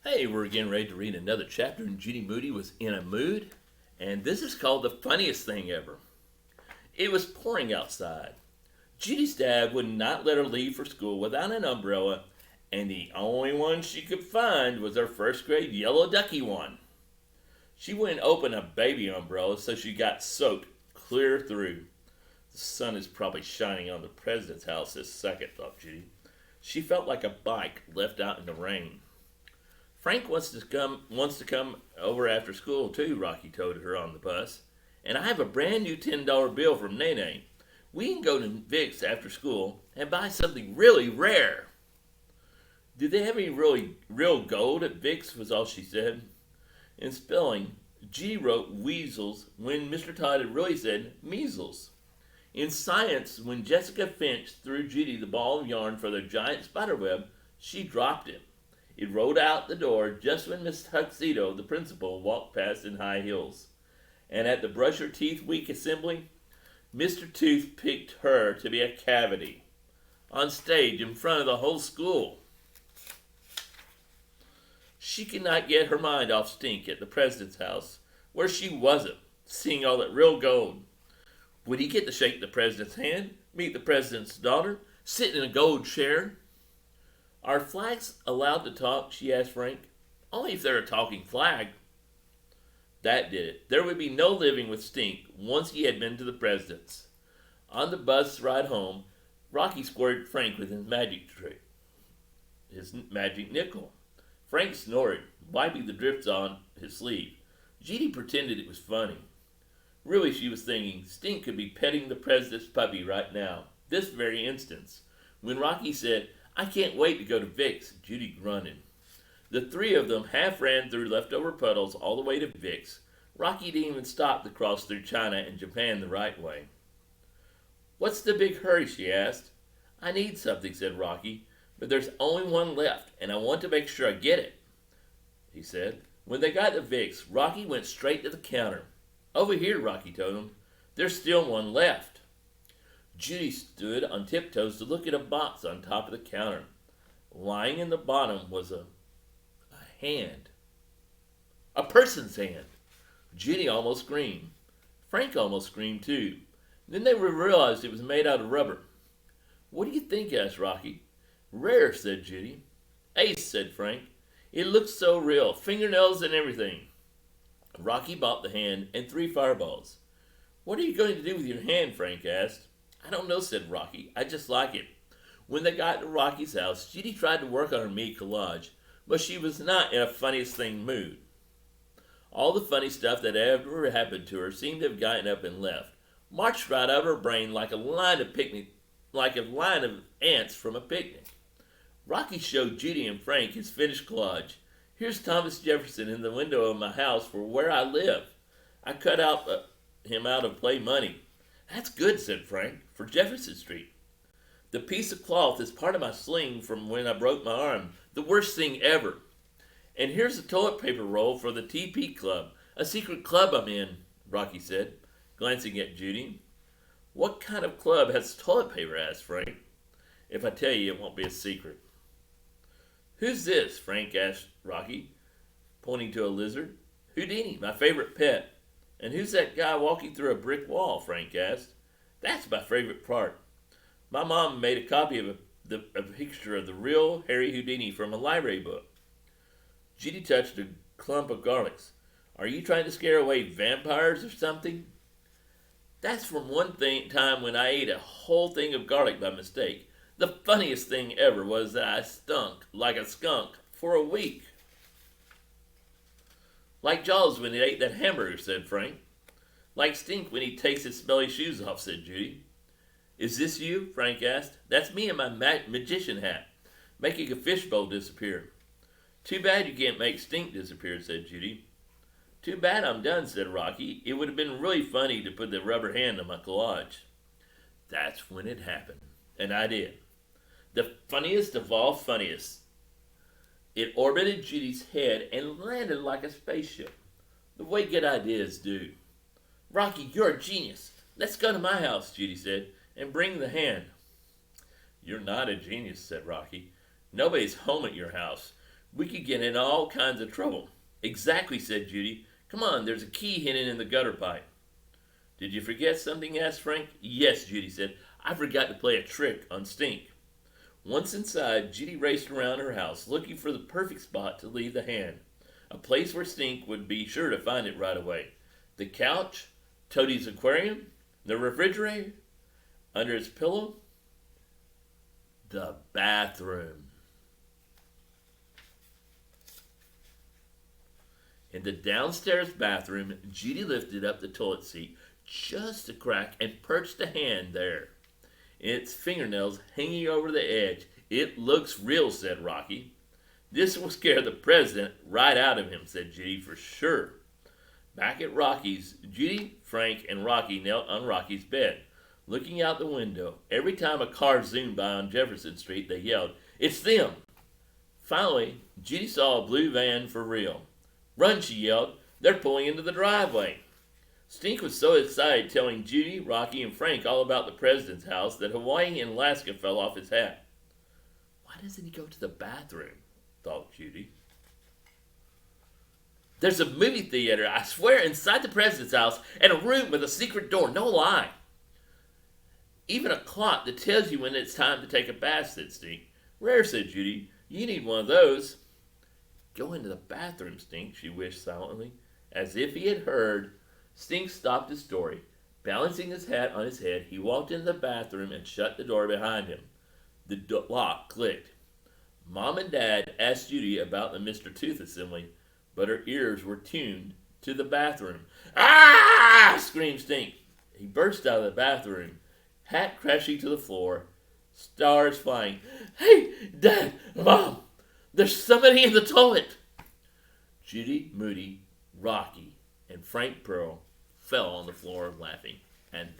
Hey, we're getting ready to read another chapter, and Judy Moody was in a mood, and this is called The Funniest Thing Ever. It was pouring outside. Judy's dad would not let her leave for school without an umbrella, and the only one she could find was her first grade yellow ducky one. She wouldn't open a baby umbrella, so she got soaked clear through. The sun is probably shining on the president's house this second, thought Judy. She felt like a bike left out in the rain. Frank wants to come over after school too, Rocky told her on the bus. And I have a brand new $10 bill from Nene. We can go to Vic's after school and buy something really rare. Did they have any really real gold at Vic's? Was all she said. In spelling, G wrote weasels when Mr. Todd had really said measles. In science, when Jessica Finch threw Judy the ball of yarn for the giant spiderweb, she dropped it. It rolled out the door just when Miss Tuxedo, the principal, walked past in high heels. And at the Brush Your Teeth Week assembly, Mr. Tooth picked her to be a cavity. On stage in front of the whole school. She could not get her mind off Stink at the president's house, where she wasn't, seeing all that real gold. Would he get to shake the president's hand, meet the president's daughter, sit in a gold chair? Are flags allowed to talk? She asked Frank. Only if they're a talking flag. That did it. There would be no living with Stink once he had been to the president's. On the bus ride home, Rocky squirted Frank with his magic trick, his magic nickel. Frank snorted, wiping the drips on his sleeve. Judy pretended it was funny. Really, she was thinking, Stink could be petting the president's puppy right now, this very instance. When Rocky said, I can't wait to go to Vic's, Judy grunted. The three of them half ran through leftover puddles all the way to Vic's. Rocky didn't even stop to cross through China and Japan the right way. What's the big hurry? She asked. I need something, said Rocky, but there's only one left, and I want to make sure I get it, he said. When they got to Vic's, Rocky went straight to the counter. Over here, Rocky told him. There's still one left. Judy stood on tiptoes to look at a box on top of the counter. Lying in the bottom was a hand. A person's hand. Judy almost screamed. Frank almost screamed too. Then they realized it was made out of rubber. What do you think? Asked Rocky. Rare, said Judy. Ace, said Frank. It looks so real. Fingernails and everything. Rocky bought the hand and 3 fireballs. What are you going to do with your hand? Frank asked. I don't know, said Rocky. I just like it. When they got to Rocky's house, Judy tried to work on her meat collage, but she was not in a funniest thing mood. All the funny stuff that ever happened to her seemed to have gotten up and left, marched right out of her brain like a line of ants from a picnic. Rocky showed Judy and Frank his finished collage. Here's Thomas Jefferson in the window of my house for where I live. I cut him out of play money. That's good, said Frank, for Jefferson Street. The piece of cloth is part of my sling from when I broke my arm. The worst thing ever. And here's a toilet paper roll for the TP Club, a secret club I'm in, Rocky said, glancing at Judy. What kind of club has toilet paper? Asked Frank. If I tell you, it won't be a secret. Who's this? Frank asked Rocky, pointing to a lizard. Houdini, my favorite pet. And who's that guy walking through a brick wall? Frank asked. That's my favorite part. My mom made a copy of a picture of the real Harry Houdini from a library book. Judy touched a clump of garlics. Are you trying to scare away vampires or something? That's from time when I ate a whole thing of garlic by mistake. The funniest thing ever was that I stunk like a skunk for a week. Like Jaws when he ate that hamburger, said Frank. Like Stink when he takes his smelly shoes off, said Judy. Is this you? Frank asked. That's me in my magician hat, making a fishbowl disappear. Too bad you can't make Stink disappear, said Judy. Too bad I'm done, said Rocky. It would have been really funny to put the rubber hand on my collage. That's when it happened, and I did. The funniest of all funniest. It orbited Judy's head and landed like a spaceship, the way good ideas do. Rocky, you're a genius. Let's go to my house, Judy said, and bring the hand. You're not a genius, said Rocky. Nobody's home at your house. We could get in all kinds of trouble. Exactly, said Judy. Come on, there's a key hidden in the gutter pipe. Did you forget something? Asked Frank. Yes, Judy said. I forgot to play a trick on Stink. Once inside, Judy raced around her house looking for the perfect spot to leave the hand. A place where Stink would be sure to find it right away. The couch, Toadie's aquarium, the refrigerator, under his pillow, the bathroom. In the downstairs bathroom, Judy lifted up the toilet seat just a crack and perched the hand there, its fingernails hanging over the edge. It looks real, said Rocky. This will scare the president right out of him, said Judy, for sure. Back at Rocky's, Judy, Frank, and Rocky knelt on Rocky's bed, looking out the window. Every time a car zoomed by on Jefferson Street, they yelled, "It's them!" Finally, Judy saw a blue van for real. "Run," she yelled. "They're pulling into the driveway." Stink was so excited telling Judy, Rocky, and Frank all about the president's house that Hawaii and Alaska fell off his hat. Why doesn't he go to the bathroom? Thought Judy. There's a movie theater, I swear, inside the president's house, and a room with a secret door, no lie. Even a clock that tells you when it's time to take a bath, said Stink. Rare, said Judy. You need one of those. Go into the bathroom, Stink, she wished silently. As if he had heard, Stink stopped his story. Balancing his hat on his head, he walked into the bathroom and shut the door behind him. The lock clicked. Mom and Dad asked Judy about the Mr. Tooth assembly, but her ears were tuned to the bathroom. Ah! Screamed Stink. He burst out of the bathroom, hat crashing to the floor, stars flying. Hey, Dad, Mom, there's somebody in the toilet. Judy, Moody, Rocky, and Frank Pearl fell on the floor laughing. And